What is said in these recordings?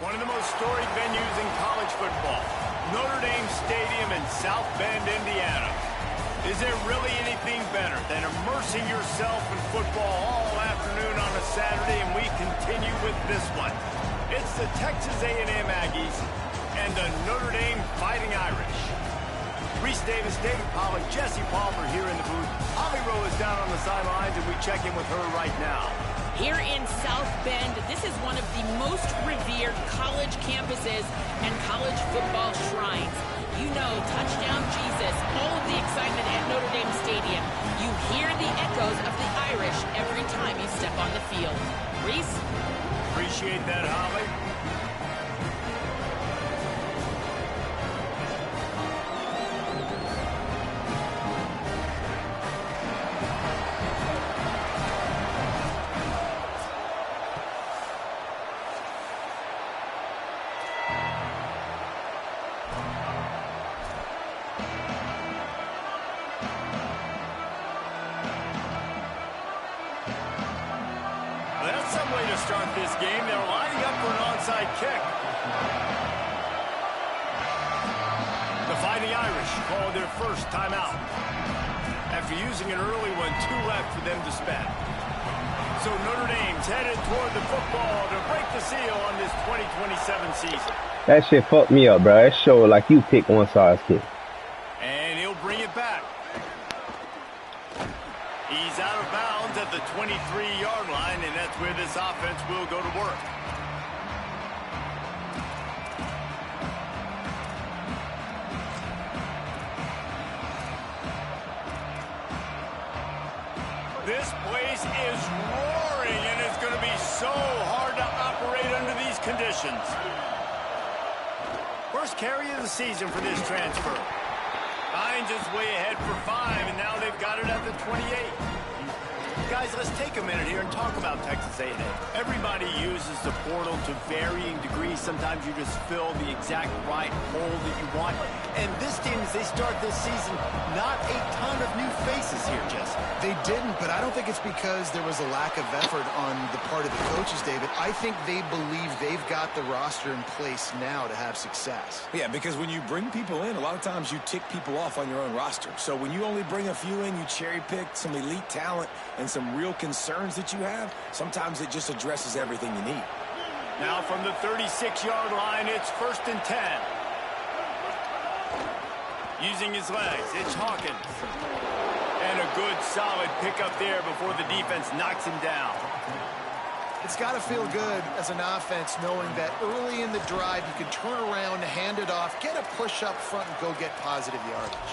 One of the most storied venues in college football, Notre Dame Stadium in South Bend, Indiana. Is there really anything better than immersing yourself in football all afternoon on a Saturday? And we continue with this one. It's the Texas A&M Aggies and the Notre Dame Fighting Irish. Reese Davis, David Pollack, Jesse Palmer here in the booth. Holly Rowe is down on the sidelines, and we check in with her right now. Here in South Bend, this is one of the most revered college campuses and college football shrines. You know, touchdown Jesus, all of the excitement at Notre Dame Stadium. You hear the echoes of the Irish every time you step on the field. Reese? Appreciate that, Holly. Start this game. They're lining up for an onside kick. The Fighting Irish called their first timeout. After using an early one, 2 left for them to spend. So Notre Dame's headed toward the football to break the seal on this 2027 season. That shit fucked me up, bro. It showed like you pick one size kick. And he'll bring it back. He's out of bounds at the 23-yard line, and that's where this offense will go to work. This place is roaring, and it's going to be so hard to operate under these conditions. First carry of the season for this transfer. Hines is way ahead for 5, and now they've got it at the 28. Guys, let's take a minute here and talk about Texas A&M. Everybody uses the portal to varying degrees. Sometimes you just fill the exact right hole that you want. And this team, as they start this season, not a ton of new faces here, Jesse. They didn't, but I don't think it's because there was a lack of effort on the part of the coaches, David. I think they believe they've got the roster in place now to have success. Yeah, because when you bring people in, a lot of times you tick people off on your own roster. So when you only bring a few in, you cherry-pick some elite talent and some real concerns that you have, sometimes it just addresses everything you need. Now from the 36-yard line, it's 1st and 10. Using his legs, it's Hawkins. And a good, solid pickup there before the defense knocks him down. It's got to feel good as an offense knowing that early in the drive you can turn around, hand it off, get a push up front, and go get positive yardage.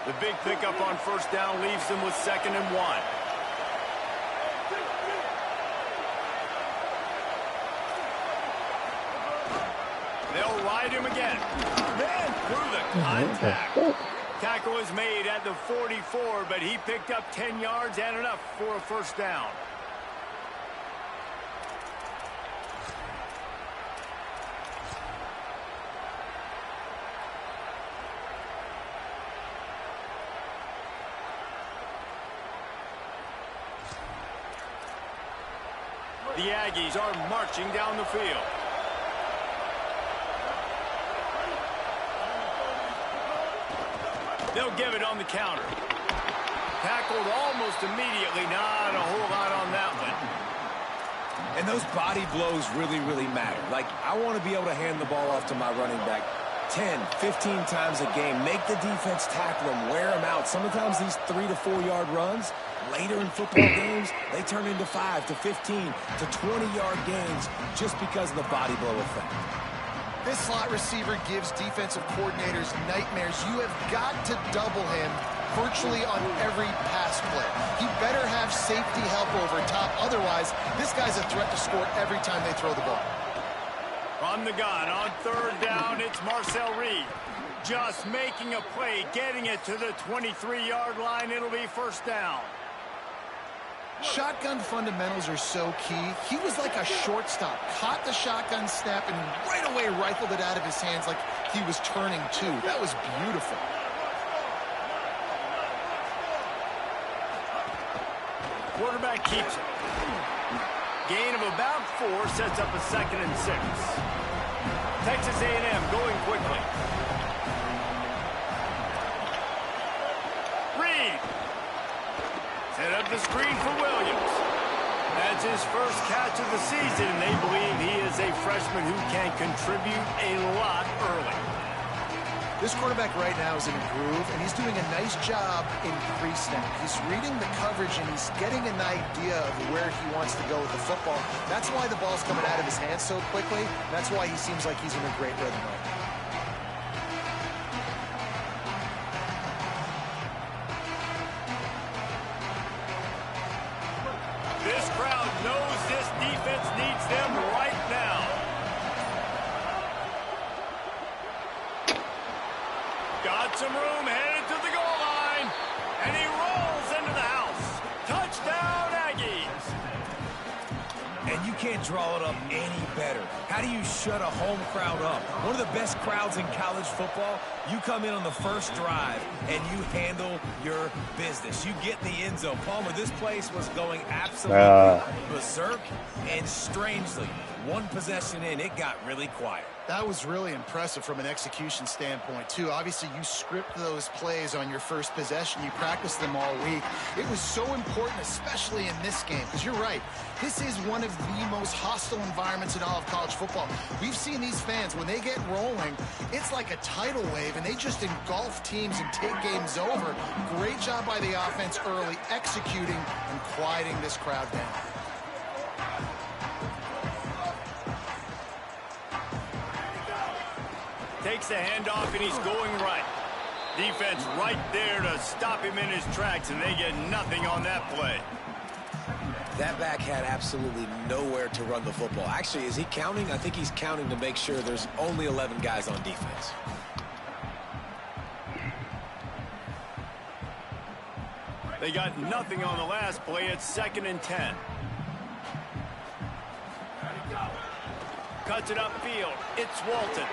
The big pickup on 1st down leaves them with 2nd and 1. They'll ride him again. Man, through the contact. Tackle is made at the 44, but he picked up 10 yards and enough for a 1st down. The Aggies are marching down the field. They'll give it on the counter. Tackled almost immediately. Not a whole lot on that one. And those body blows really, really matter. Like, I want to be able to hand the ball off to my running back 10, 15 times a game. Make the defense tackle them, wear them out. Sometimes these 3 to 4 yard runs, later in football games, they turn into 5 to 15 to 20-yard gains just because of the body blow effect. This slot receiver gives defensive coordinators nightmares. You have got to double him virtually on every pass play. He better have safety help over top. Otherwise, this guy's a threat to score every time they throw the ball. From the gun on 3rd down, it's Marcel Reed. Just making a play, getting it to the 23-yard line. It'll be 1st down. Shotgun fundamentals are so key. He was like a shortstop, caught the shotgun snap and right away rifled it out of his hands like he was turning two. That was beautiful. Quarterback keeps it. Gain of about 4 sets up a 2nd and 6. Texas A&M going quickly. Reed. Set up the screen for Williams. That's his first catch of the season, and they believe he is a freshman who can contribute a lot early. This quarterback right now is in a groove, and he's doing a nice job in pre-snap. He's reading the coverage, and he's getting an idea of where he wants to go with the football. That's why the ball's coming out of his hands so quickly. That's why he seems like he's in a great rhythm right now. This crowd knows this defense needs them right now. Got some room, headed to the goal line, and he rolls into the house. Touchdown, Aggies. And you can't draw it up any better. How do you shut a home crowd up? One of the best crowds in college football. You come in on the first drive, and you handle your business. You get in the end zone. Palmer, this place was going absolutely berserk, and strangely, one possession in, it got really quiet. That was really impressive from an execution standpoint, too. Obviously, you script those plays on your first possession. You practice them all week. It was so important, especially in this game, because you're right. This is one of the most hostile environments in all of college football. We've seen these fans, when they get rolling, it's like a tidal wave, and they just engulf teams and take games over. Great job by the offense early, executing and quieting this crowd down. Takes the handoff, and he's going right. Defense right there to stop him in his tracks, and they get nothing on that play. That back had absolutely nowhere to run the football. Actually, is he counting? I think he's counting to make sure there's only 11 guys on defense. They got nothing on the last play. It's 2nd and 10. Cuts it upfield. It's Walton.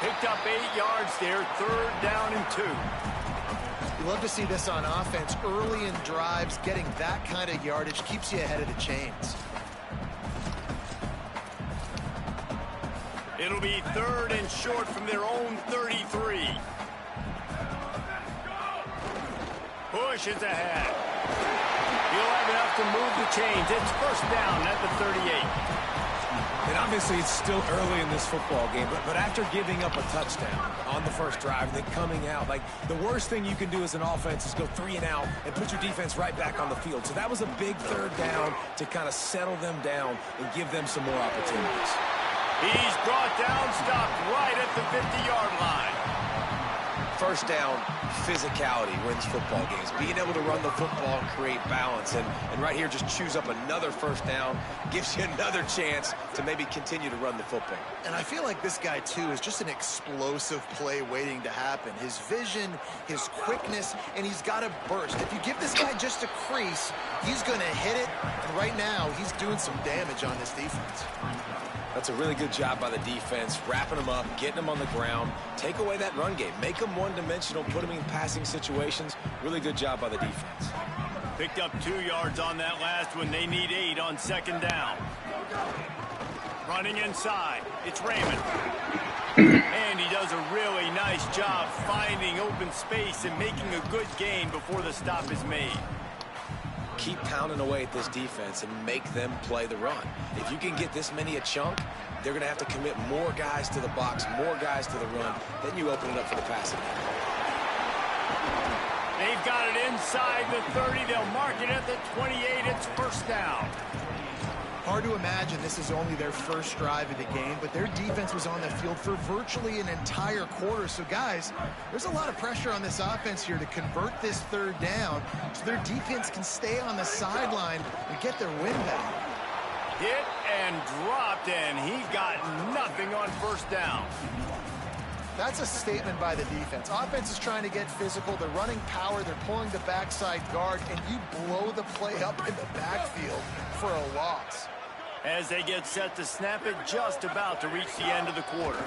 Picked up 8 yards there, 3rd down and 2. You love to see this on offense. Early in drives, getting that kind of yardage keeps you ahead of the chains. It'll be 3rd and short from their own 33. Pushes ahead. He'll have enough to move the chains. It's 1st down at the 38. And obviously it's still early in this football game, but after giving up a touchdown on the first drive and then coming out, like the worst thing you can do as an offense is go 3 and out and put your defense right back on the field. So that was a big 3rd down to kind of settle them down and give them some more opportunities. He's brought down, stopped right at the 50-yard line. 1st down, physicality wins football games. Being able to run the football and create balance. And right here, just choose up another 1st down. Gives you another chance to maybe continue to run the football. And I feel like this guy, too, is just an explosive play waiting to happen. His vision, his quickness, and he's got a burst. If you give this guy just a crease, he's going to hit it. And right now, he's doing some damage on this defense. That's a really good job by the defense, wrapping them up, getting them on the ground. Take away that run game. Make them one-dimensional, put them in passing situations. Really good job by the defense. Picked up 2 yards on that last one. They need 8 on 2nd down. Running inside. It's Raymond. And he does a really nice job finding open space and making a good gain before the stop is made. Keep pounding away at this defense and make them play the run. If you can get this many a chunk, they're going to have to commit more guys to the box, more guys to the run. Then you open it up for the passing. They've got it inside the 30. They'll mark it at the 28. It's 1st down. Hard to imagine this is only their first drive of the game, but their defense was on the field for virtually an entire quarter. So, guys, there's a lot of pressure on this offense here to convert this 3rd down so their defense can stay on the sideline and get their win back. Hit and dropped, and he got nothing on 1st down. That's a statement by the defense. Offense is trying to get physical. They're running power. They're pulling the backside guard, and you blow the play up in the backfield for a loss. As they get set to snap it, just about to reach the end of the quarter.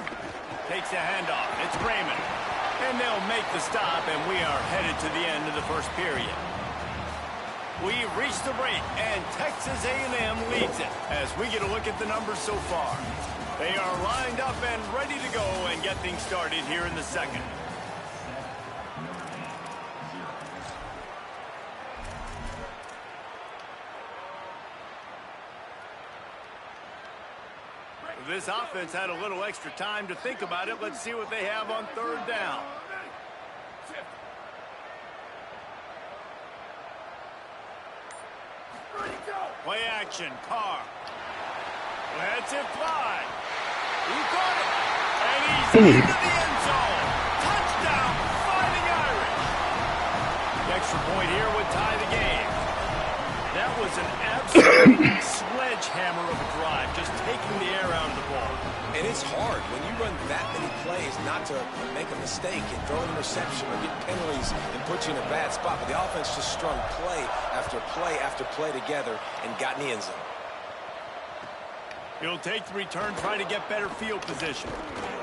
Takes the handoff. It's Raymond. And they'll make the stop, and we are headed to the end of the 1st period. We've reached the break, and Texas A&M leads it as we get a look at the numbers so far. They are lined up and ready to go and get things started here in the second. This offense had a little extra time to think about it. Let's see what they have on third down. Play action, Carr. Lets it fly. He caught it. And he's into the end zone. Touchdown, Fighting Irish. The extra point here would tie the game. That was an absolute sledgehammer of a drive, just taking the air out of the ball. And it's hard when you run that many plays not to make a mistake and throw an interception or get penalties and put you in a bad spot. But the offense just strung play after play after play together and got in the end zone. He'll take the return, try to get better field position.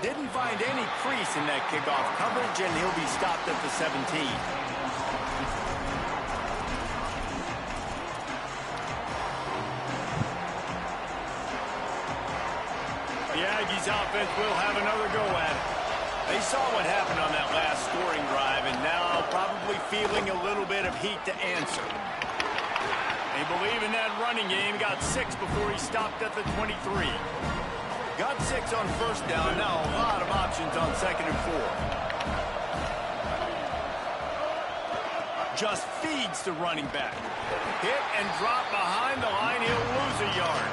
Didn't find any crease in that kickoff coverage, and he'll be stopped at the 17. The Aggies offense will have another go at it. They saw what happened on that last scoring drive, and now probably feeling a little bit of heat to answer. They believe in that running game. Got 6 before he stopped at the 23. Got 6 on first down. Now a lot of options on 2nd and 4. Just feeds the running back. Hit and drop behind the line. He'll lose a yard.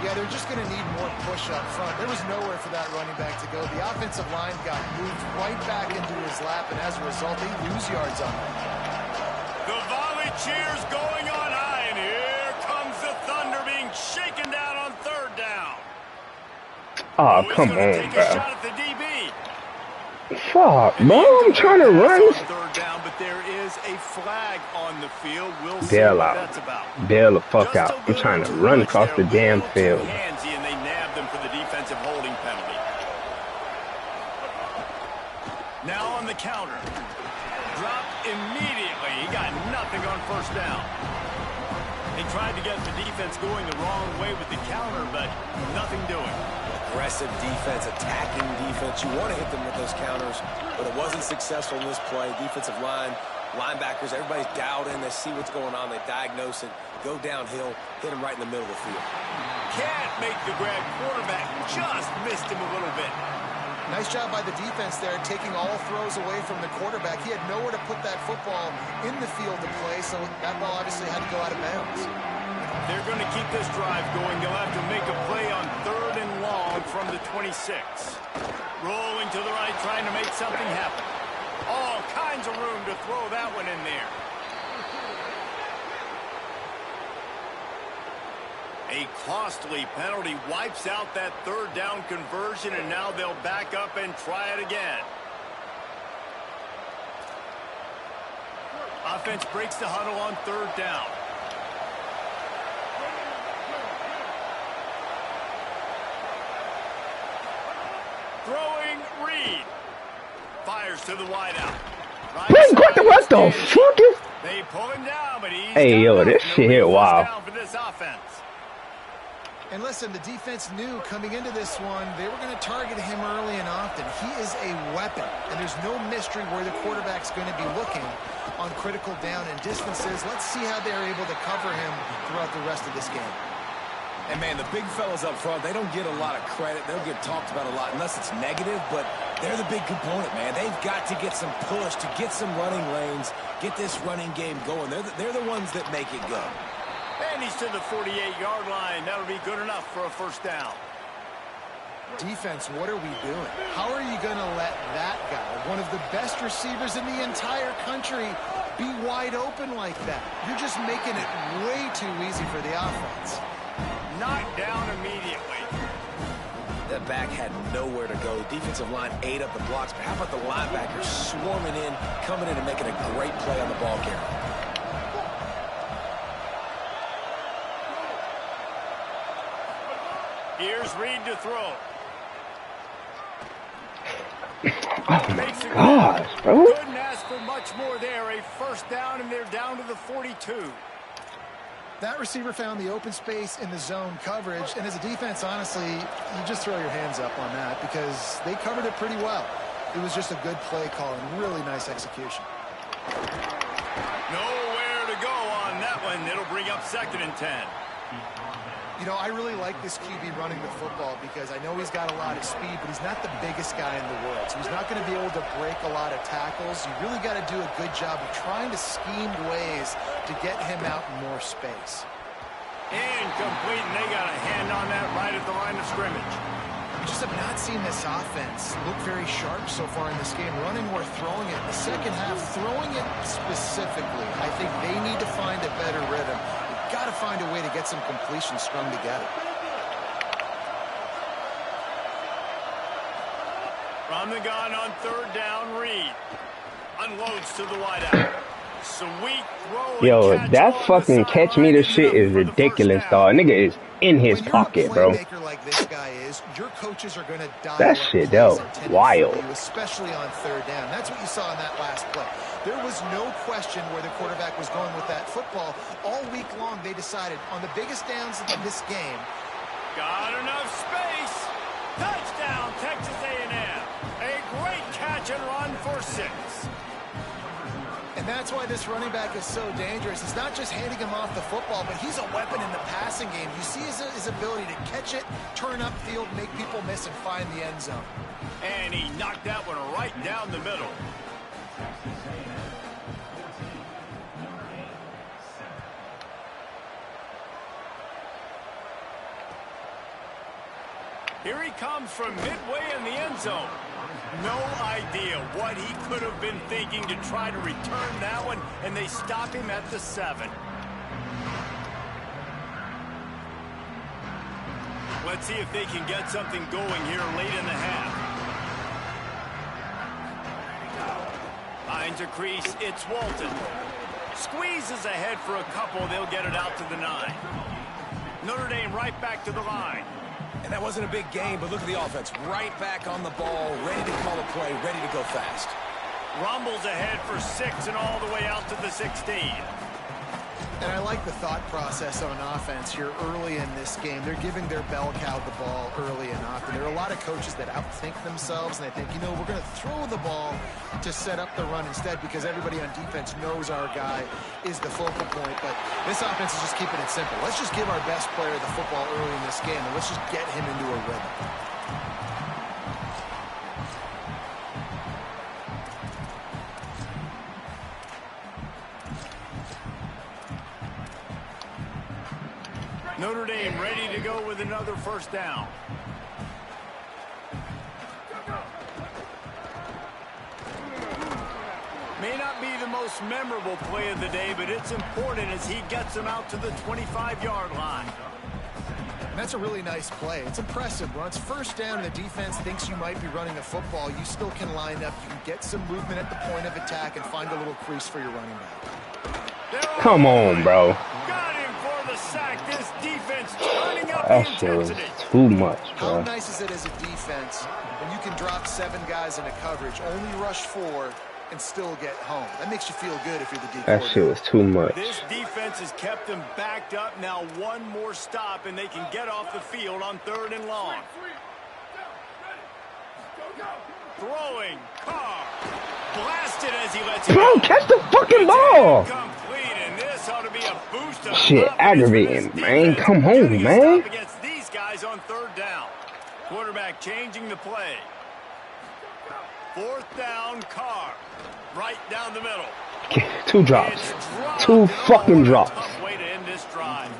Yeah, they're just going to need more push up front. There was nowhere for that running back to go. The offensive line got moved right back into his lap, and as a result, they lose yards on him. The volley cheers going on high, and here comes the Thunder being shaken down on third down. Oh, come on, take bro. a shot at the DB. Fuck, bro. I'm trying to run. Third down, but there is a flag on the field. We'll see Bail what out. that's about. Bail the fuck out. I'm trying to run across the damn field. Handsy, and they nabbed them for the defensive holding penalty. Now on the counter. Dropped immediately. He got nothing on first down. They tried to get the defense going the wrong way with the counter, but nothing doing. Aggressive defense, attacking defense. You want to hit them with those counters, but it wasn't successful in this play. Defensive line, linebackers, everybody's dialed in. They see what's going on. They diagnose it, go downhill, hit him right in the middle of the field. Can't make the grab. Quarterback just missed him a little bit. Nice job by the defense there, taking all throws away from the quarterback. He had nowhere to put that football in the field to play, so that ball obviously had to go out of bounds. They're going to keep this drive going. They'll have to make a play on 3rd and long from the 26. Rolling to the right, trying to make something happen. All kinds of room to throw that one in there. A costly penalty wipes out that 3rd down conversion, and now they'll back up and try it again. Offense breaks the huddle on 3rd down. Throwing Reed. Fires to the wideout. What the fuck is... They pull him down, but he's Hey, yo, this shit here, wow. for this offense. And listen, the defense knew coming into this one, they were going to target him early and often. He is a weapon, and there's no mystery where the quarterback's going to be looking on critical down and distances. Let's see how they're able to cover him throughout the rest of this game. And, man, the big fellas up front, they don't get a lot of credit. They don't get talked about a lot unless it's negative, but they're the big component, man. They've got to get some push, to get some running lanes, get this running game going. They're the ones that make it go. And he's to the 48-yard line. That'll be good enough for a first down. Defense, what are we doing? How are you going to let that guy, one of the best receivers in the entire country, be wide open like that? You're just making it way too easy for the offense. Knocked down immediately. That back had nowhere to go. The defensive line ate up the blocks, but how about the linebackers swarming in, coming in and making a great play on the ball carrier? Here's Reed to throw. Oh my Makes a gosh, bro. couldn't ask for much more there. A first down, and they're down to the 42. That receiver found the open space in the zone coverage, and as a defense, honestly, you just throw your hands up on that because they covered it pretty well. It was just a good play call and really nice execution. Nowhere to go on that one. It'll bring up 2nd and 10. You know, I really like this QB running the football because I know he's got a lot of speed, but he's not the biggest guy in the world. So he's not going to be able to break a lot of tackles. You really got to do a good job of trying to scheme ways to get him out in more space. Incomplete, and they got a hand on that right at the line of scrimmage. We just have not seen this offense look very sharp so far in this game, running or throwing it. In the second half, throwing it specifically, I think they need to find a better rhythm. They've got to find a way to get some completions strung together. From the gun on 3rd down, Reed unloads to the wideout. Sweet throw. Yo, that fucking catch meter shit is ridiculous, dog. Nigga is in his pocket, bro. Like this guy is, your coaches are going to dial that shit, though, wild. Especially on 3rd down. That's what you saw in that last play. There was no question where the quarterback was going with that football. All week long, they decided on the biggest downs of this game. Got enough space. Touchdown, Texas A&M. A great catch and run for 6. And that's why this running back is so dangerous. It's not just handing him off the football, but he's a weapon in the passing game. You see his ability to catch it, turn upfield, make people miss, and find the end zone. And he knocked that one right down the middle. Here he comes from midway in the end zone. No idea what he could have been thinking to try to return that one, and they stop him at the 7. Let's see if they can get something going here late in the half. Finds a crease, it's Walton. Squeezes ahead for a couple, they'll get it out to the 9. Notre Dame right back to the line. And that wasn't a big game, but look at the offense. Right back on the ball, ready to call a play, ready to go fast. Rumbles ahead for 6 and all the way out to the 16. And I like the thought process on offense here early in this game. They're giving their bell cow the ball early and often. There are a lot of coaches that outthink themselves, and they think, you know, we're going to throw the ball to set up the run instead because everybody on defense knows our guy is the focal point. But this offense is just keeping it simple. Let's just give our best player the football early in this game, and let's just get him into a rhythm. Notre Dame ready to go with another first down. May not be the most memorable play of the day, but it's important as he gets them out to the 25-yard line. And that's a really nice play. It's impressive. When it's first down and the defense thinks you might be running a football, you still can line up. You can get some movement at the point of attack and find a little crease for your running back. Come on, bro. Got him for the sack. This defense turning up That the shit was intensity. too much, How bro. nice is it as a defense when you can drop 7 guys into coverage, only rush 4, and still get home? That makes you feel good if you're the D That shit was too much. This defense has kept them backed up. Now one more stop, and they can get off the field on 3rd and long. Throwing, Carr. Blasted as he lets it Bro, go. catch the fucking ball. Complete, and this ought to be a boost of Shit, confidence aggravating, for this man. defense. Come home, Getting a man. stop against these guys on 3rd down. Quarterback changing the play. 4th down, Carr. Right down the middle. 2 drops. It's dropped. 2 Oh, fucking what a drops. tough way to end this drive.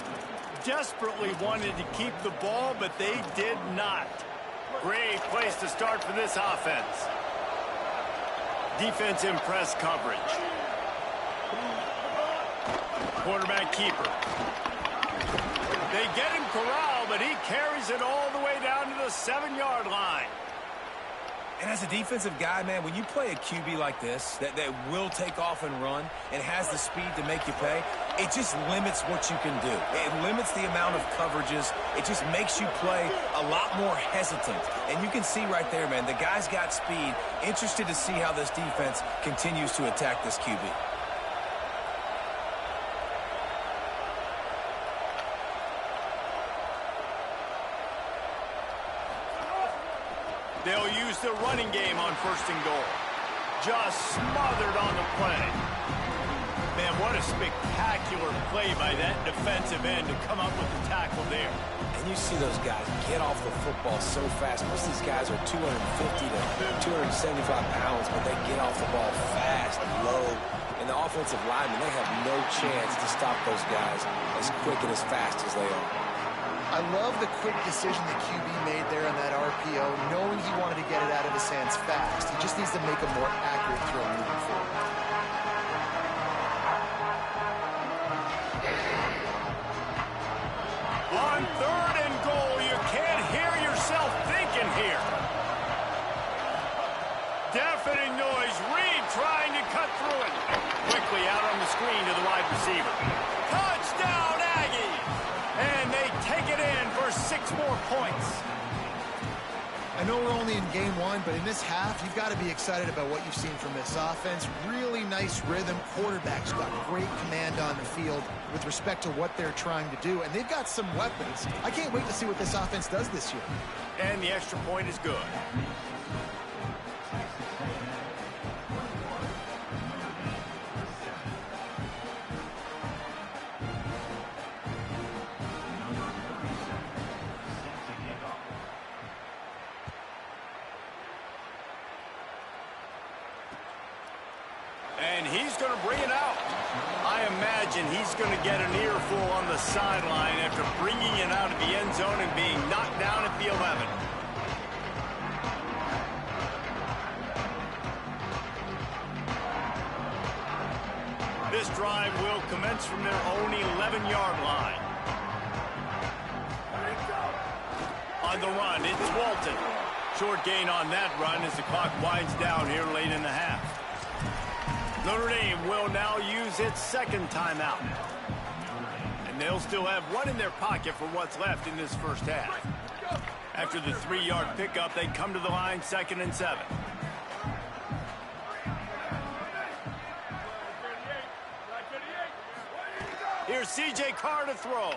Desperately wanted to keep the ball, but they did not. Great place to start for this offense. Defense in press coverage. Quarterback keeper. They get him corralled, but he carries it all the way down to the 7-yard line. And as a defensive guy, man, when you play a QB like this that will take off and run and has the speed to make you pay, it just limits what you can do. It limits the amount of coverages. It just makes you play a lot more hesitant. And you can see right there, man, the guy's got speed. Interested to see how this defense continues to attack this QB. They'll use the running game on 1st and goal. Just smothered on the play. Man, what a spectacular play by that defensive end to come up with the tackle there. And you see those guys get off the football so fast. Most of these guys are 250 to 275 pounds, but they get off the ball fast, low. And the offensive linemen, they have no chance to stop those guys as quick and as fast as they are. I love the quick decision the QB made there on that RPO, knowing he wanted to get it out of his hands fast. He just needs to make a more accurate throw moving forward. On 3rd and goal, you can't hear yourself thinking here. Deafening noise. Reed trying to cut through it. Quickly out on the screen to the wide receiver. Touchdown, Aggies! And they take it in for 6 more points. I know we're only in game 1, but in this half, you've got to be excited about what you've seen from this offense. Really nice rhythm. Quarterback's got great command on the field with respect to what they're trying to do. And they've got some weapons. I can't wait to see what this offense does this year. And the extra point is good. And he's going to bring it out. I imagine he's going to get an earful on the sideline after bringing it out of the end zone and being knocked down at the 11. This drive will commence from their own 11-yard line. On the run, it's Walton. Short gain on that run as the clock winds down here late in the half. Notre Dame will now use its 2nd timeout. And they'll still have 1 in their pocket for what's left in this first half. After the 3-yard pickup, they come to the line 2nd and 7. Here's C.J. Carr to throw.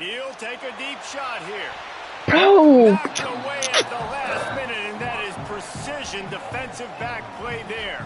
He'll take a deep shot here. Bro! Knocked away at the last minute, and that is precision defensive back play there.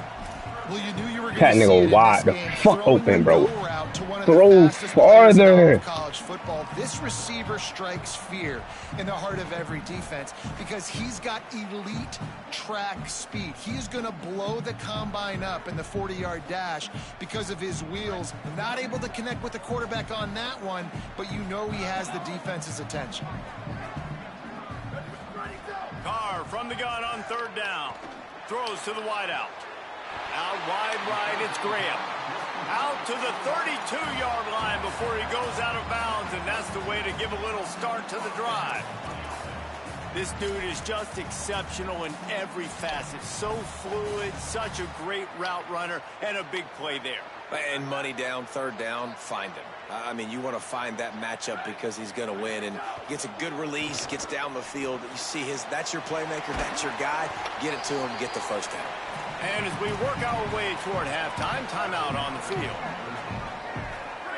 Well, you knew you were That going to see it nigga in wide this the game. fuck Throwing open, the bro. go route to one of Throw the fastest players in all farther. of college football. This receiver strikes fear in the heart of every defense because he's got elite track speed. He's going to blow the combine up in the 40-yard dash because of his wheels. Not able to connect with the quarterback on that one, but you know he has the defense's attention. Carr from the gun on 3rd down. Throws to the wideout. Out wide right, it's Graham. Out to the 32-yard line before he goes out of bounds, and that's the way to give a little start to the drive. This dude is just exceptional in every facet. So fluid, such a great route runner, and a big play there. And money down, 3rd down, find him. I mean, you want to find that matchup because he's going to win and gets a good release, gets down the field. You see that's your playmaker, that's your guy. Get it to him, get the 1st down. And as we work our way toward halftime, timeout on the field.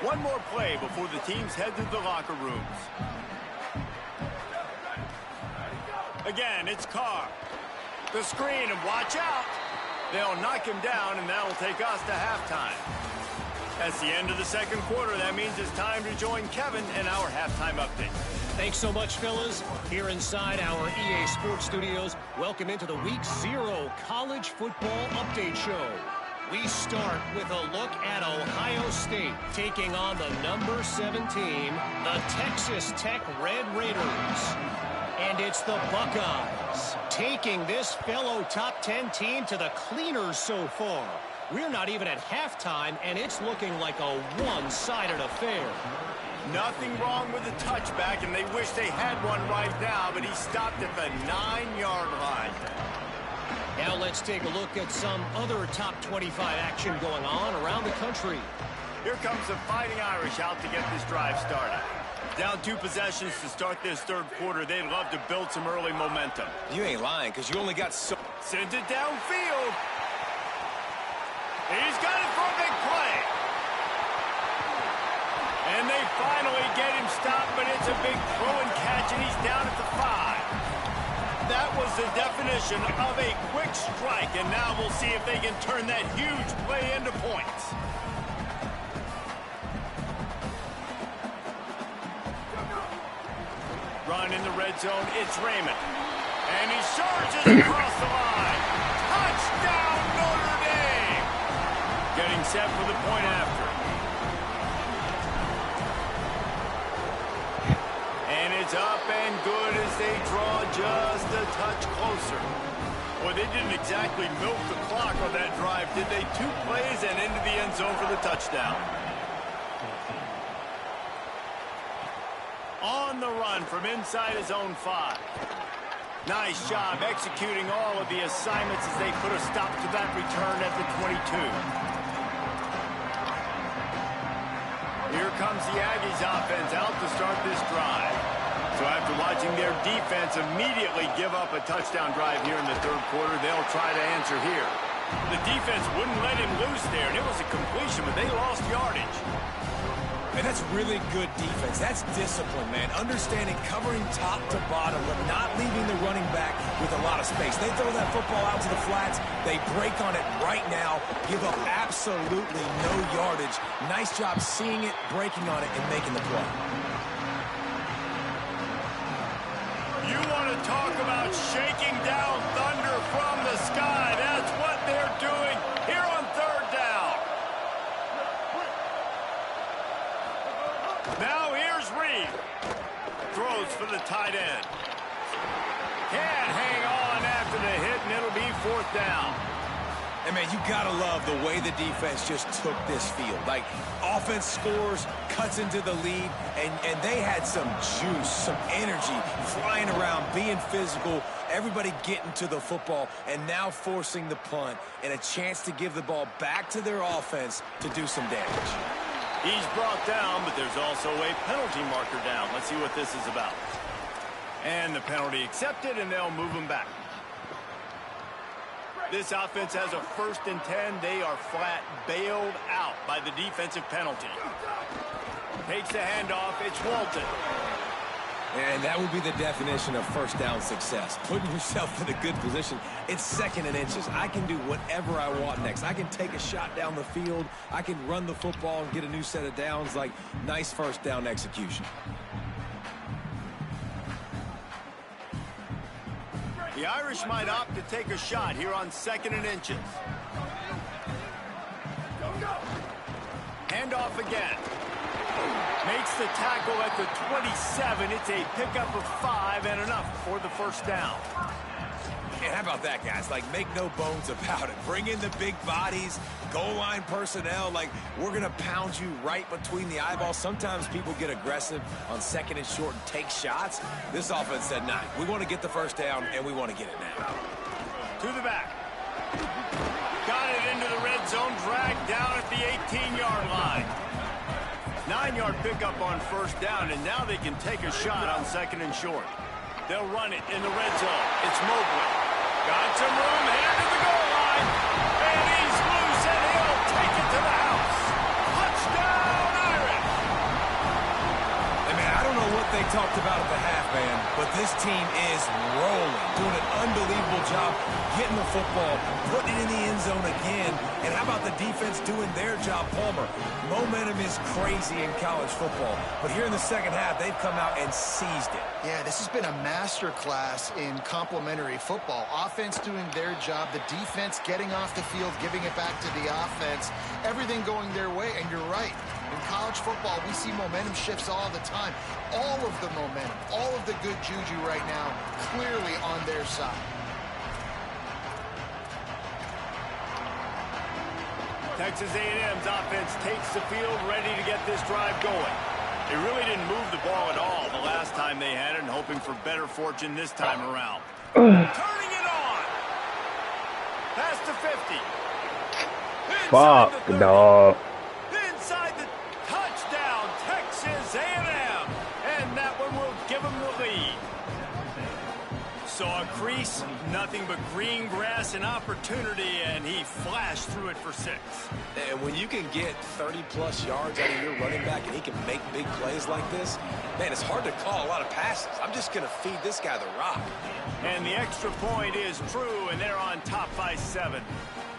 1 more play before the teams head to the locker rooms. Again, it's Carr. The screen, and watch out. They'll knock him down, and that'll take us to halftime. That's the end of the 2nd quarter. That means it's time to join Kevin in our halftime update. Thanks so much, fellas. Here inside our EA Sports Studios, welcome into the Week 0 College Football Update Show. We start with a look at Ohio State taking on the number 7 team, the Texas Tech Red Raiders. And it's the Buckeyes taking this fellow top 10 team to the cleaners so far. We're not even at halftime, and it's looking like a one-sided affair. Nothing wrong with the touchback, and they wish they had one right now, but he stopped at the 9-yard line. Now let's take a look at some other top 25 action going on around the country. Here comes the Fighting Irish out to get this drive started. Down 2 possessions to start this third quarter. They'd love to build some early momentum. You ain't lying, because you only got so... Sends it downfield. He's got it for a big play. And they finally get him stopped, but it's a big throw and catch, and he's down at the 5. That was the definition of a quick strike, and now we'll see if they can turn that huge play into points. Run in the red zone, it's Raymond. And he charges across the line. Touchdown, Notre Dame! Getting set for the point after. And it's up and good as they draw just a touch closer. Well, they didn't exactly milk the clock on that drive, did they? 2 plays and into the end zone for the touchdown. On the run from inside his own 5. Nice job executing all of the assignments as they put a stop to that return at the 22. Here comes the Aggies offense out to start this drive. So after watching their defense immediately give up a touchdown drive here in the third quarter, they'll try to answer here. The defense wouldn't let him loose there, and it was a completion, but they lost yardage. And that's really good defense. That's discipline, man. Understanding covering top to bottom, but not leaving the running back with a lot of space. They throw that football out to the flats. They break on it right now, give up absolutely no yardage. Nice job seeing it, breaking on it, and making the play. You want to talk about shaking down thunder from the sky. That's what they're doing here on third down. Now here's Reed. Throws for the tight end. Can't hang on after the hit, and it'll be 4th down. And, man, you got to love the way the defense just took this field. Like, offense scores, cuts into the lead, and they had some juice, some energy, flying around, being physical, everybody getting to the football, and now forcing the punt and a chance to give the ball back to their offense to do some damage. He's brought down, but there's also a penalty marker down. Let's see what this is about. And the penalty accepted, and they'll move him back. This offense has a 1st and 10. They are flat bailed out by the defensive penalty. Takes the handoff. It's Walton. And that would be the definition of first down success. Putting yourself in a good position. It's 2nd and inches. I can do whatever I want next. I can take a shot down the field. I can run the football and get a new set of downs. Like, nice first down execution. The Irish might opt to take a shot here on 2nd and inches. Handoff again. Makes the tackle at the 27. It's a pickup of 5 and enough for the first down. And how about that, guys? Like, make no bones about it. Bring in the big bodies, goal line personnel. Like, we're going to pound you right between the eyeballs. Sometimes people get aggressive on 2nd and short and take shots. This offense said, nah, we want to get the first down, and we want to get it now. To the back. Got it into the red zone, dragged down at the 18-yard line. 9-yard pickup on first down, and now they can take a shot on 2nd and short. They'll run it in the red zone. It's Mobley. Got some room, headed to the goal line. And he's loose, and he'll take it to the house. Touchdown, Irish! Hey, man, I don't know what they talked about at the half, man, but this team is rolling, doing an unbelievable job getting the football, putting it in the end zone again. And how about the defense doing their job, Palmer? Momentum is crazy in college football, but here in the second half, they've come out and seized it. Yeah, this has been a master class in complementary football. Offense doing their job, the defense getting off the field, giving it back to the offense, everything going their way, and you're right. In college football, we see momentum shifts all the time. All of the momentum, all of the good juju right now, clearly on their side. Texas A&M's offense takes the field, ready to get this drive going. They really didn't move the ball at all the last time they had it, and hoping for better fortune this time around. Turning it on! Past the 50. Fuck, dog. Inside the touchdown, Texas A&M. And that one will give them the lead. So a crease, nothing but green grass and opportunity, and he flashed through it for 6. And when you can get 30-plus yards out of your running back and he can make big plays like this, man, it's hard to call a lot of passes. I'm just going to feed this guy the rock. And the extra point is true, and they're on top by 7.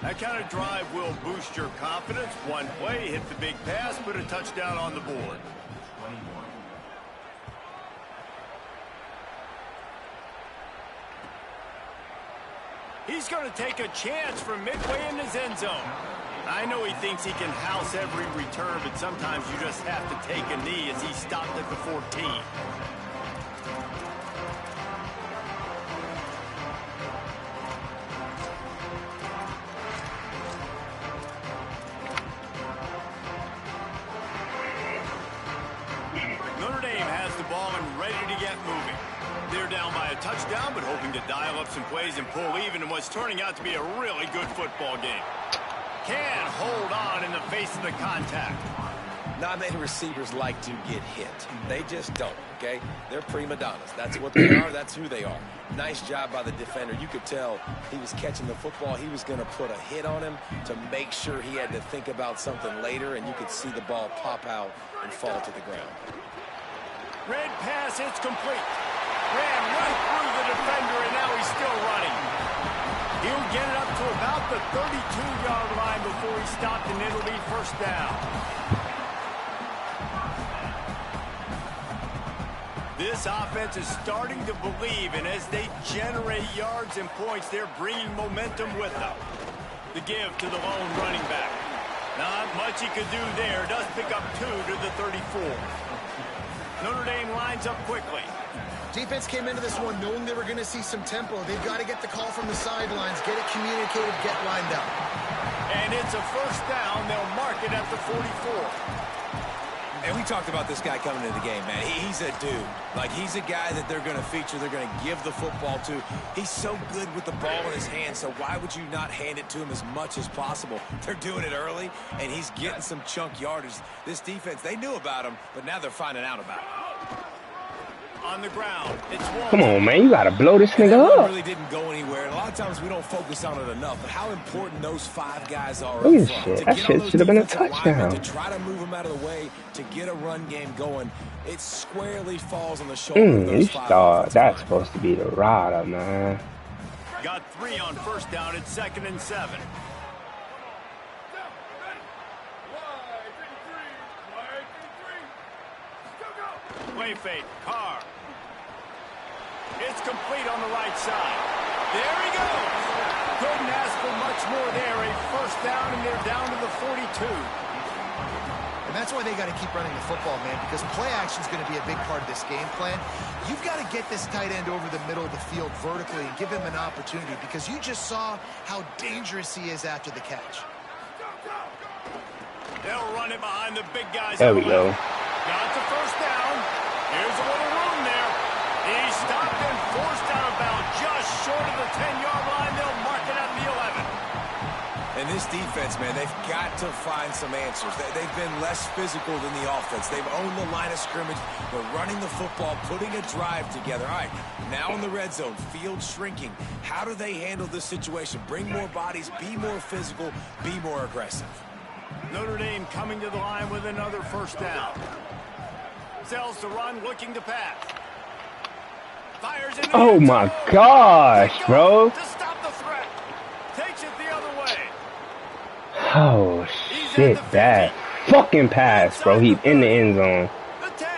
That kind of drive will boost your confidence. One play, hit the big pass, put a touchdown on the board. He's going to take a chance from midway in his end zone. I know he thinks he can house every return, but sometimes you just have to take a knee as he stopped at the 14. Notre Dame has the ball and ready to get moving. They're down by a touchdown, but hoping to dial up some plays and pull even in what's turning out to be a really good football game. Can hold on in the face of the contact. Not many receivers like to get hit. They just don't, okay? They're prima donnas. That's what they are. That's who they are. Nice job by the defender. You could tell he was catching the football. He was going to put a hit on him to make sure he had to think about something later, and you could see the ball pop out and fall to the ground. Red pass, it's complete. Ran right through the defender, and now he's still running. He'll get it up to about the 32-yard line before he stopped, and it'll be first down. This offense is starting to believe, and as they generate yards and points, they're bringing momentum with them. The give to the lone running back. Not much he could do there. Does pick up 2 to the 34. Notre Dame lines up quickly. Defense came into this one knowing they were going to see some tempo. They've got to get the call from the sidelines, get it communicated, get lined up. And it's a first down. They'll mark it at the 44. And we talked about this guy coming into the game, man. He's a dude. Like, he's a guy that they're going to feature, they're going to give the football to. He's so good with the ball in his hand, so why would you not hand it to him as much as possible? They're doing it early, and he's getting some chunk yardage. This defense, they knew about him, but now they're finding out about him. On the ground, it's Walton. Come on, man. You got to blow this nigga up. Really didn't go anywhere. And a lot of times we don't focus on it enough, but how important those 5 guys are Look up at front. shit. To That get shit on those should have been a defensive touchdown. linemen, to try to move them out of the way, to get a run game going, it squarely falls on the shoulder of those 5 offensive That's linemen. supposed to be the rider, man. Got 3 on first down. It's 2nd and 7. Play fake. Carr. It's complete on the right side. There he goes. Couldn't ask for much more there. A first down, and they're down to the 42. And that's why they got to keep running the football, man, because play action is going to be a big part of this game plan. You've got to get this tight end over the middle of the field vertically and give him an opportunity, because you just saw how dangerous he is after the catch. They'll run it behind the big guys. There we go. Got the first down. Here's a little room there. He stopped and forced out of bounds just short of the 10-yard line. They'll mark it at the 11. And this defense, man, they've got to find some answers. They've been less physical than the offense. They've owned the line of scrimmage. They're running the football, putting a drive together. All right, now in the red zone, field shrinking. How do they handle this situation? Bring more bodies, be more physical, be more aggressive. Notre Dame coming to the line with another first down. Sells to run, looking to pass. Fires in the Oh end my zone. gosh, They go bro. To stop the threat. Takes it the other way. Oh, shit. That fucking pass, bro. He's in the end zone. The 10.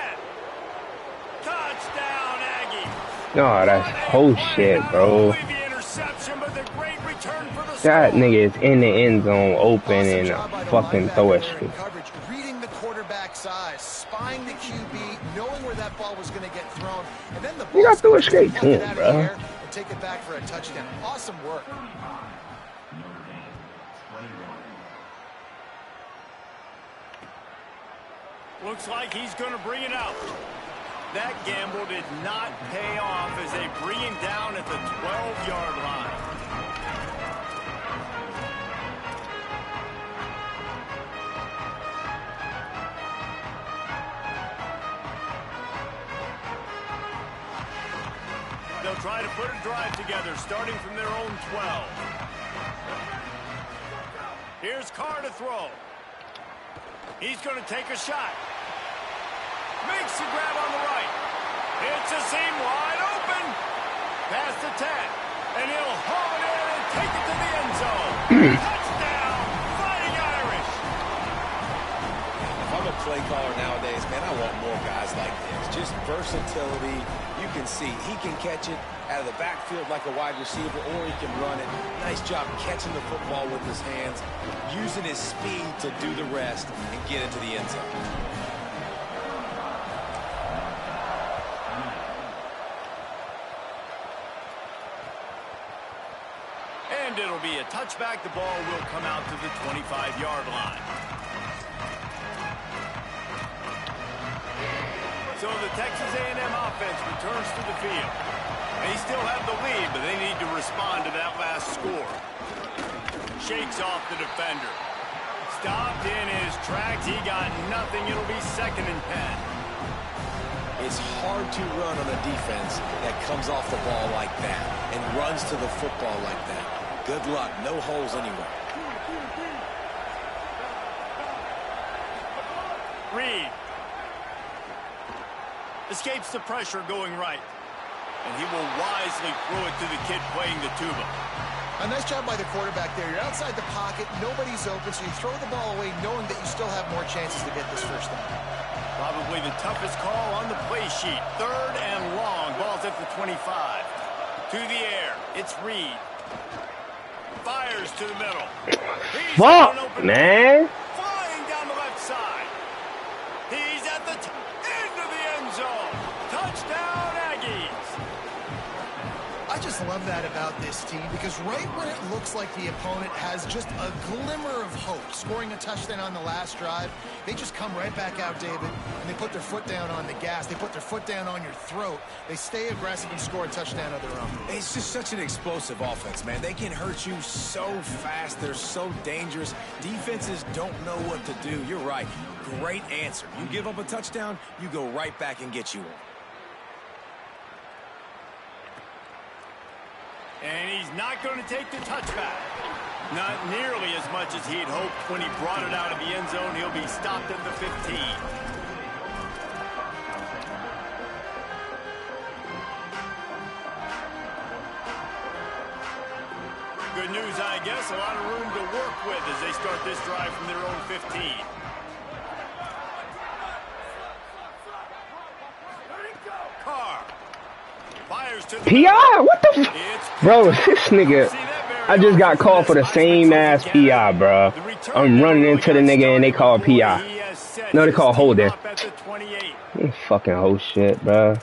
Touchdown, Aggie. No, that's whole shit, bro. Not only the interception, but the great return for the That score. nigga is in the end zone open Awesome and job by the fucking linebacker throw it there in straight. coverage, reading the quarterback size, spying the QB, knowing where that ball was going to get thrown, and then the ball You gotta throw it straight pluck to it him, out of bro. the air and take it back for a touchdown. Awesome work. Looks like he's going to bring it out. That gamble did not pay off as they bring him down at the 12-yard line. They'll try to put a drive together, starting from their own 12. Here's Carr to throw. He's going to take a shot. Makes the grab on the right. It's a seam wide open. Past the 10. And he'll haul it in and take it to the end zone. Touchdown, Fighting Irish. If I'm a play caller nowadays, man, I want more guys like this. Just versatility. You can see he can catch it out of the backfield like a wide receiver, or he can run it. Nice job catching the football with his hands, using his speed to do the rest and get into the end zone. And it'll be a touchback. The ball will come out to the 25-yard line. So the Texas A&M offense returns to the field. They still have the lead, but they need to respond to that last score. Shakes off the defender. Stopped in his tracks. He got nothing. It'll be 2nd and 10. It's hard to run on a defense that comes off the ball like that and runs to the football like that. Good luck. No holes anywhere. Reed escapes the pressure going right. And he will wisely throw it to the kid playing the tuba. A nice job by the quarterback there. You're outside the pocket. Nobody's open, so you throw the ball away knowing that you still have more chances to get this first down. Probably the toughest call on the play sheet. 3rd and long. Ball's at the 25. To the air. It's Reed. Fires to the middle. Fuck, man. Flying down the left side. He's at the end of the end zone. Touchdown, Aggies. I just love that about this team because right when it looks like the opponent has just a glimmer of hope, scoring a touchdown on the last drive, they just come right back out, David, and they put their foot down on the gas. They put their foot down on your throat. They stay aggressive and score a touchdown of their own. It's just such an explosive offense, man. They can hurt you so fast. They're so dangerous. Defenses don't know what to do. You're right. Great answer. You give up a touchdown, you go right back and get you one. And he's not going to take the touchback. Not nearly as much as he'd hoped when he brought it out of the end zone. He'll be stopped at the 15. Good news, I guess. A lot of room to work with as they start this drive from their own 15. Carr. Fires to the PI? What the f? Bro, this nigga. I just got called for the same ass PI, bro. I'm running into the nigga and they call PI. No, they call holding. Fucking whole shit, bro.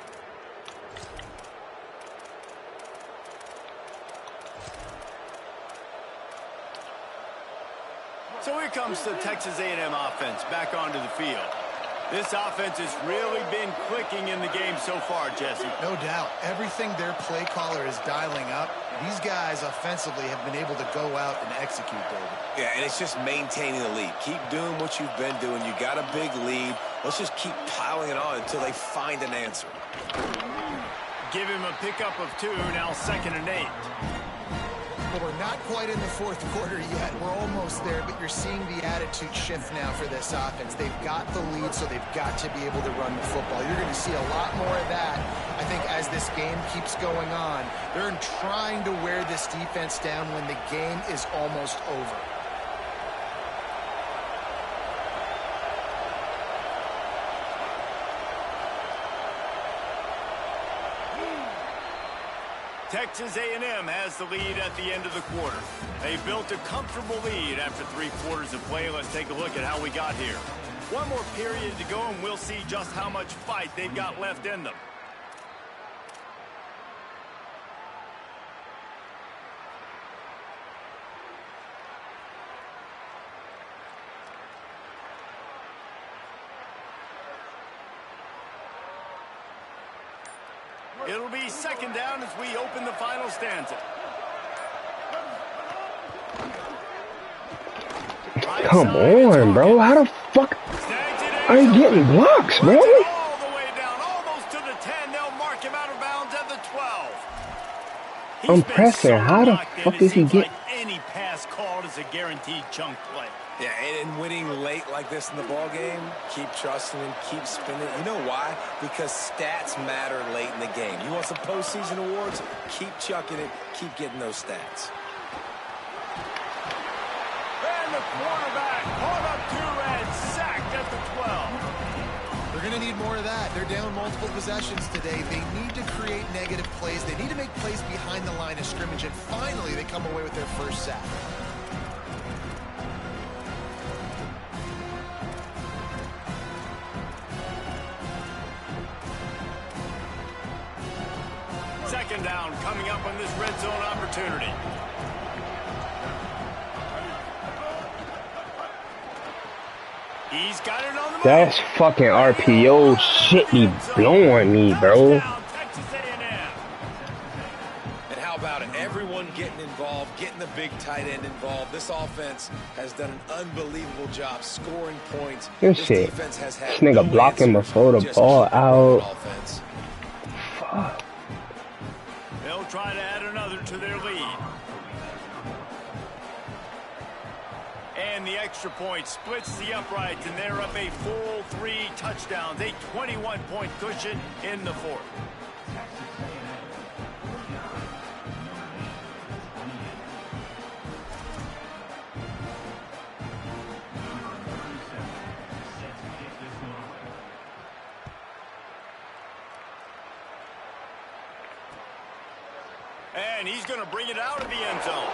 So here comes the Texas A&M offense back onto the field. This offense has really been clicking in the game so far, Jesse. No doubt. Everything their play caller is dialing up, these guys offensively have been able to go out and execute, David. Yeah, and it's just maintaining the lead. Keep doing what you've been doing. You got a big lead. Let's just keep piling it on until they find an answer. Give him a pickup of 2, now 2nd and 8. Well, we're not quite in the 4th quarter yet. We're almost there, but you're seeing the attitude shift now for this offense. They've got the lead, so they've got to be able to run the football. You're going to see a lot more of that, I think, as this game keeps going on. They're trying to wear this defense down when the game is almost over. Texas A&M has the lead at the end of the quarter. They built a comfortable lead after 3 quarters of play. Let's take a look at how we got here. One more period to go, and we'll see just how much fight they've got left in them. It'll be 2nd down as we open the final stanza. Come on, bro. How the fuck are you getting blocks, bro? All the way down, almost to the 10. They'll mark him out of bounds at the 12. I'm pressing. How the fuck is he get? Like any pass called is a guaranteed chunk play. Yeah, and winning late like this in the ball game, keep trusting him, keep spinning. You know why? Because stats matter late in the game. You want some postseason awards? Keep chucking it, keep getting those stats. And the quarterback caught up two and sacked at the 12. They're going to need more of that. They're down multiple possessions today. They need to create negative plays. They need to make plays behind the line of scrimmage, and finally they come away with their first sack. Second down coming up on this red zone opportunity. He's got it on the move. That's fucking RPO shit be blowing me, bro. And how about it? Everyone getting involved, getting the big tight end involved. This offense has done an unbelievable job scoring points. Good shit. This nigga blocking before the ball out. Fuck. They'll try to add another to their lead. And the extra point splits the uprights, and they're up a full 3 touchdowns, a 21-point cushion in the fourth. And he's going to bring it out of the end zone.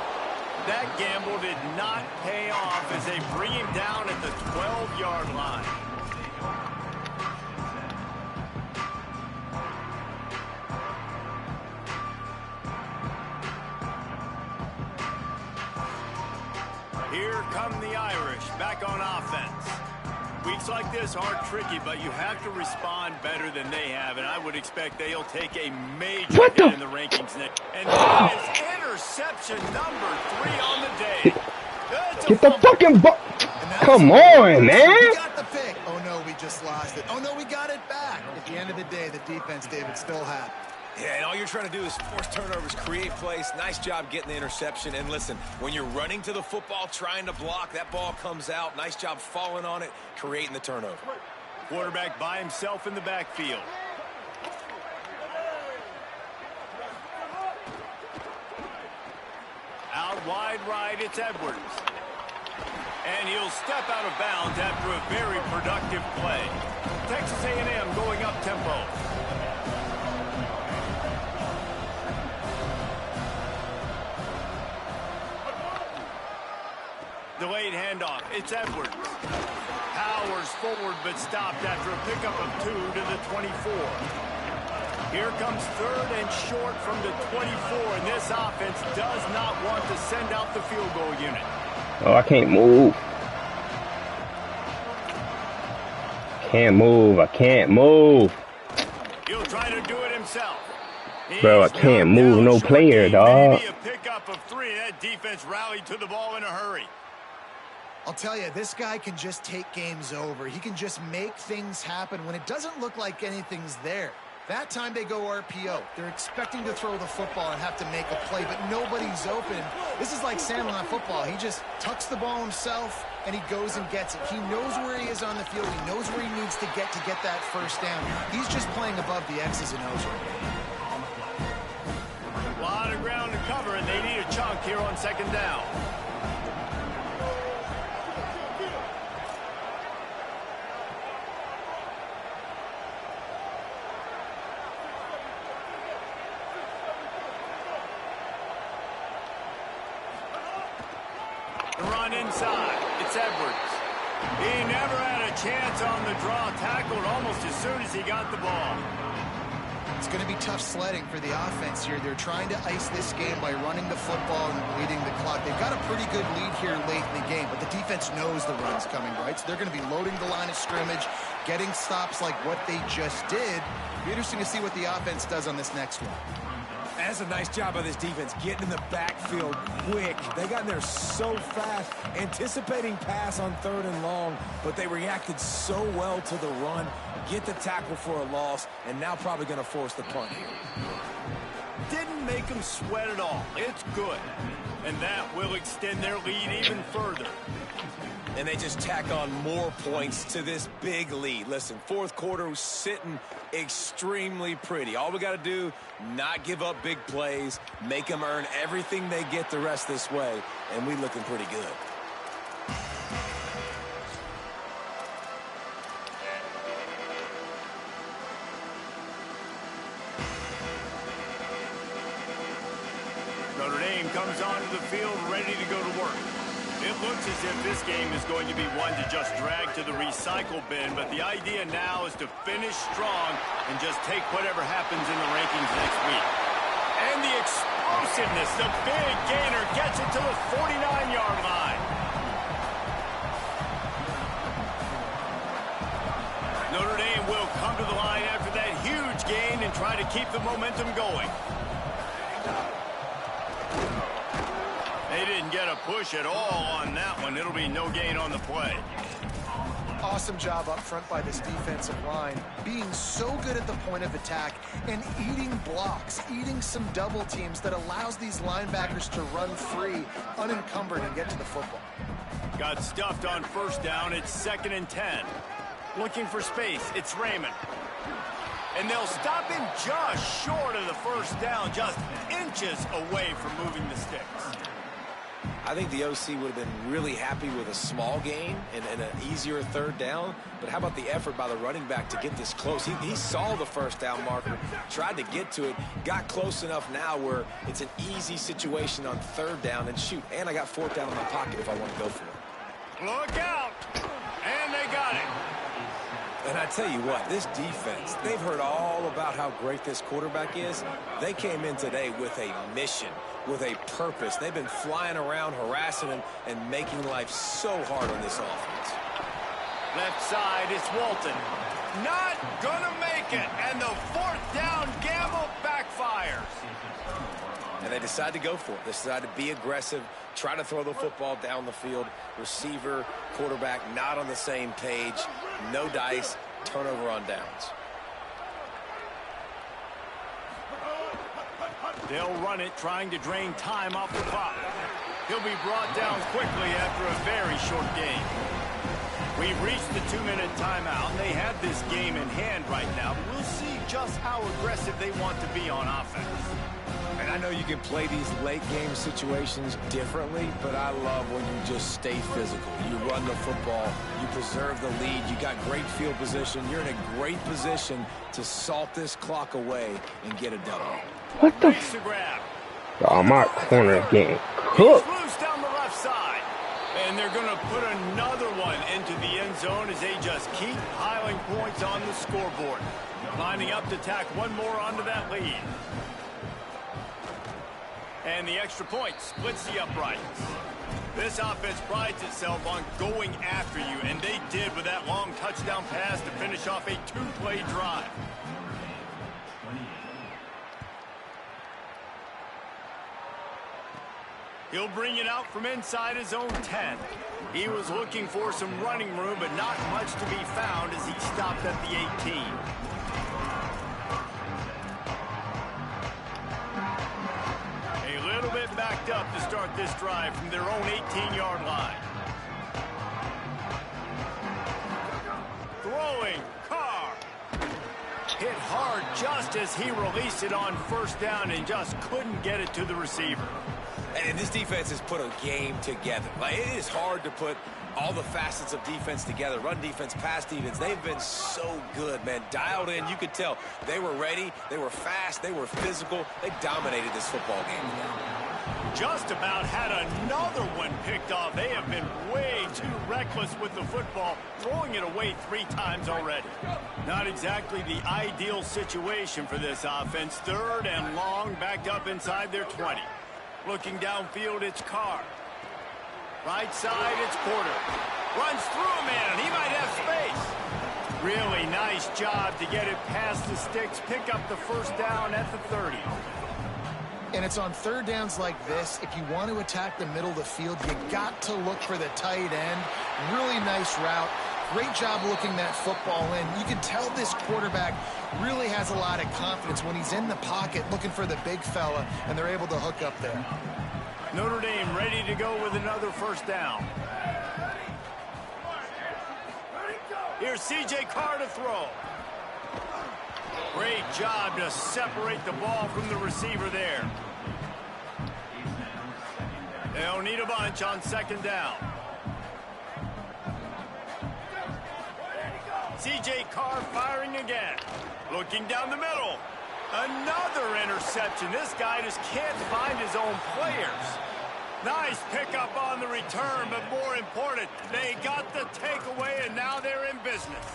That gamble did not pay off as they bring him down at the 12-yard line. Here come the Irish back on offense. Weeks like this are tricky, but you have to respond better than they have, and I would expect they'll take a major hit in the rankings next. And that is interception number 3 on the day. Get the fucking ball. Come on, man. We got the pick. Oh, no, we just lost it. Oh, no, we got it back. At the end of the day, the defense, David, still had. Yeah, and all you're trying to do is force turnovers, create plays. Nice job getting the interception. And listen, when you're running to the football, trying to block, that ball comes out. Nice job falling on it, creating the turnover. Quarterback by himself in the backfield. Out wide right, it's Edwards. And he'll step out of bounds after a very productive play. Texas A&M going up tempo. Delayed handoff. It's Edwards. Powers forward but stopped after a pickup of 2 to the 24. Here comes 3rd and short from the 24, and this offense does not want to send out the field goal unit. Oh, I can't move. Can't move. I can't move. He'll try to do it himself. Bro, I can't move no player, dog. Maybe a pickup of 3. That defense rallied to the ball in a hurry. I'll tell you, this guy can just take games over. He can just make things happen when it doesn't look like anything's there. That time they go RPO. They're expecting to throw the football and have to make a play, but nobody's open. This is like Sandlot football. He just tucks the ball himself, and he goes and gets it. He knows where he is on the field. He knows where he needs to get that first down. He's just playing above the X's and O's right now. A lot of ground to cover, and they need a chunk here on 2nd down. Run inside. It's Edwards. He never had a chance on the draw. Tackled almost as soon as he got the ball. It's going to be tough sledding for the offense here. They're trying to ice this game by running the football and bleeding the clock. They've got a pretty good lead here late in the game, but the defense knows the run's coming, right? So they're going to be loading the line of scrimmage, getting stops like what they just did. It'll be interesting to see what the offense does on this next one. That's a nice job by this defense, getting in the backfield quick. They got in there so fast, anticipating pass on 3rd and long, but they reacted so well to the run, get the tackle for a loss, and now probably going to force the punt here. Didn't make them sweat at all. It's good. And that will extend their lead even further. And they just tack on more points to this big lead. Listen, fourth quarter was sitting extremely pretty. All we got to do, not give up big plays, make them earn everything they get the rest this way, and we looking pretty good. Notre Dame comes onto the field ready to go to work. It looks as if this game is going to be one to just drag to the recycle bin, but the idea now is to finish strong and just take whatever happens in the rankings next week. And the explosiveness, the big gainer gets it to the 49-yard line. Notre Dame will come to the line after that huge gain and try to keep the momentum going. They didn't get a push at all on that one. It'll be no gain on the play. Awesome job up front by this defensive line, being so good at the point of attack and eating blocks, eating some double teams that allows these linebackers to run free, unencumbered, and get to the football. Got stuffed on first down. It's 2nd and 10. Looking for space. It's Raymond. And they'll stop him just short of the first down, just inches away from moving the sticks. I think the OC would have been really happy with a small gain and an easier third down. But how about the effort by the running back to get this close? He saw the first down marker, tried to get to it, got close enough now where it's an easy situation on third down. And shoot, and I got fourth down in my pocket if I want to go for it. Look out! And they got it. And I tell you what, this defense, they've heard all about how great this quarterback is. They came in today with a mission, with a purpose. They've been flying around, harassing him, and making life so hard on this offense. Left side, it's Walton. Not gonna make it, and the fourth down gamble backfires. And they decide to go for it. They decide to be aggressive, try to throw the football down the field. Receiver, quarterback, not on the same page. No dice, turnover on downs. They'll run it, trying to drain time off the clock. He'll be brought down quickly after a very short game. We've reached the 2-minute timeout, and they have this game in hand right now. But we'll see just how aggressive they want to be on offense. And I know you can play these late-game situations differently, but I love when you just stay physical. You run the football, you preserve the lead, you got great field position. You're in a great position to salt this clock away and get a double. What the? Oh, my corner is getting cooked. Loose down the left side. And they're going to put another one into the end zone as they just keep piling points on the scoreboard. Lining up to tack one more onto that lead. And the extra point splits the uprights. This offense prides itself on going after you, and they did with that long touchdown pass to finish off a 2-play drive. He'll bring it out from inside his own 10. He was looking for some running room, but not much to be found as he stopped at the 18. A little bit backed up to start this drive from their own 18-yard line. Throwing, Carr. Hit hard just as he released it on first down and just couldn't get it to the receiver. And this defense has put a game together. Like, it is hard to put all the facets of defense together. Run defense, pass defense. They've been so good, man. Dialed in. You could tell they were ready. They were fast. They were physical. They dominated this football game. Just about had another one picked off. They have been way too reckless with the football, throwing it away 3 times already. Not exactly the ideal situation for this offense. 3rd and long, backed up inside their 20. Looking downfield, it's Carr. Right side, it's Porter. Runs through a man. He might have space. Really nice job to get it past the sticks, pick up the first down at the 30. And it's on third downs like this, if you want to attack the middle of the field, you got to look for the tight end. Really nice route. Great job looking that football in. You can tell this quarterback really has a lot of confidence when he's in the pocket looking for the big fella, and they're able to hook up there. Notre Dame ready to go with another first down. Here's C.J. Carr to throw. Great job to separate the ball from the receiver there. They'll need a bunch on second down. C.J. Carr firing again. Looking down the middle. Another interception. This guy just can't find his own players. Nice pickup on the return, but more important, they got the takeaway, and now they're in business.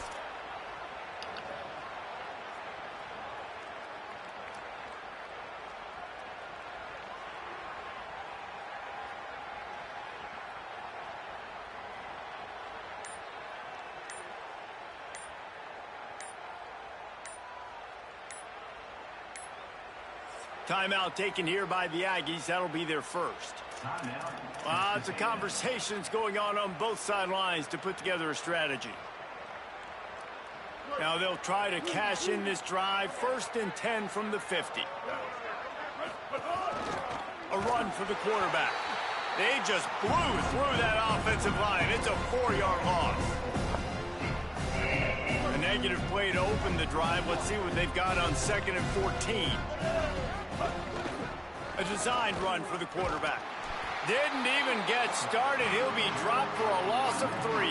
Timeout taken here by the Aggies. That'll be their first. Lots of conversations going on both sidelines to put together a strategy. Now they'll try to cash in this drive. 1st and 10 from the 50. A run for the quarterback. They just blew through that offensive line. It's a 4-yard loss. A negative play to open the drive. Let's see what they've got on 2nd and 14. A designed run for the quarterback. Didn't even get started. He'll be dropped for a loss of 3.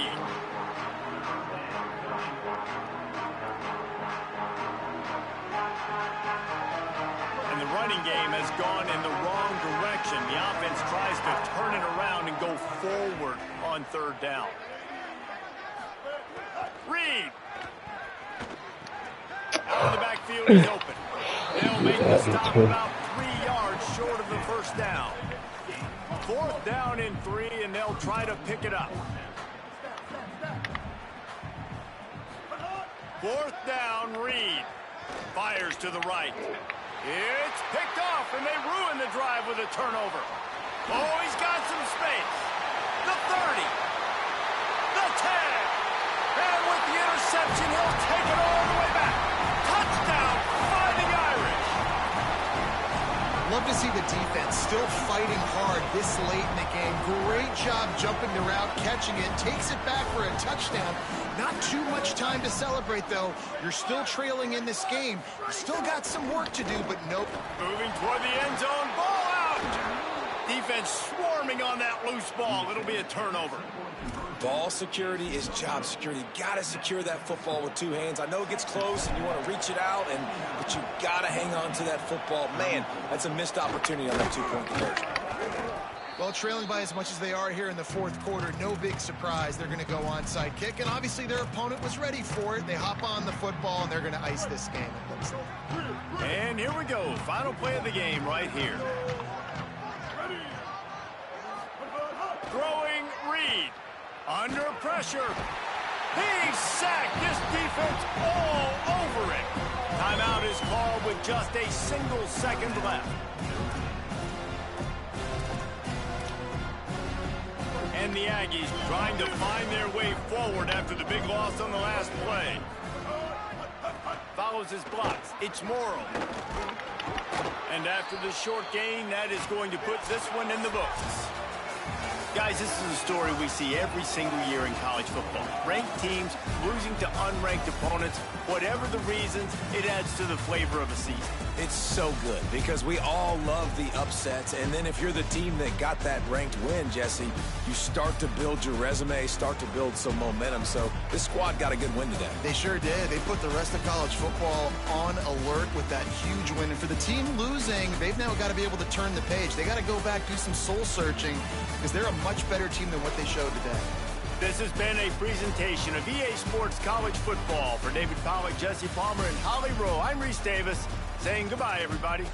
And the running game has gone in the wrong direction. The offense tries to turn it around and go forward on 3rd down. Reed. Out of the backfield, he's open. They'll make the stop about 3 yards short of the first down. 4th down and 3, and they'll try to pick it up. 4th down, Reed. Fires to the right. It's picked off, and they ruin the drive with a turnover. Oh, he's got some space. The 30. The 10. And with the interception, he'll take it all the way back. Touchdown, Fighting Irish. Love to see the defense still fighting hard this late in the game. Great job jumping the route, catching it, takes it back for a touchdown. Not too much time to celebrate, though. You're still trailing in this game. You still got some work to do, but nope. Moving toward the end zone, ball out. Defense swarming on that loose ball. It'll be a turnover. Ball security is job security. Got to secure that football with 2 hands. I know it gets close and you want to reach it out, but you got to hang on to that football. Man, that's a missed opportunity on that 2-point conversion. Well, trailing by as much as they are here in the 4th quarter, no big surprise. They're going to go onside kick, and obviously their opponent was ready for it. They hop on the football, and they're going to ice this game, it looks like. And here we go. Final play of the game right here. Throwing Reed. Under pressure. He's sacked. This defense all over it. Timeout is called with just a single second left. And the Aggies trying to find their way forward after the big loss on the last play. Follows his blocks. It's Morrow. And after the short gain, that is going to put this one in the books. Guys, this is a story we see every single year in college football. Ranked teams losing to unranked opponents. Whatever the reasons, it adds to the flavor of a season. It's so good because we all love the upsets. And then if you're the team that got that ranked win, Jesse, you start to build your resume, start to build some momentum. So this squad got a good win today. They sure did. They put the rest of college football on alert with that huge win. And for the team losing, they've now got to be able to turn the page. They got to go back, do some soul searching, because they're a much better team than what they showed today. This has been a presentation of EA Sports College Football. For David Pollack, Jesse Palmer, and Holly Rowe, I'm Reese Davis saying goodbye, everybody.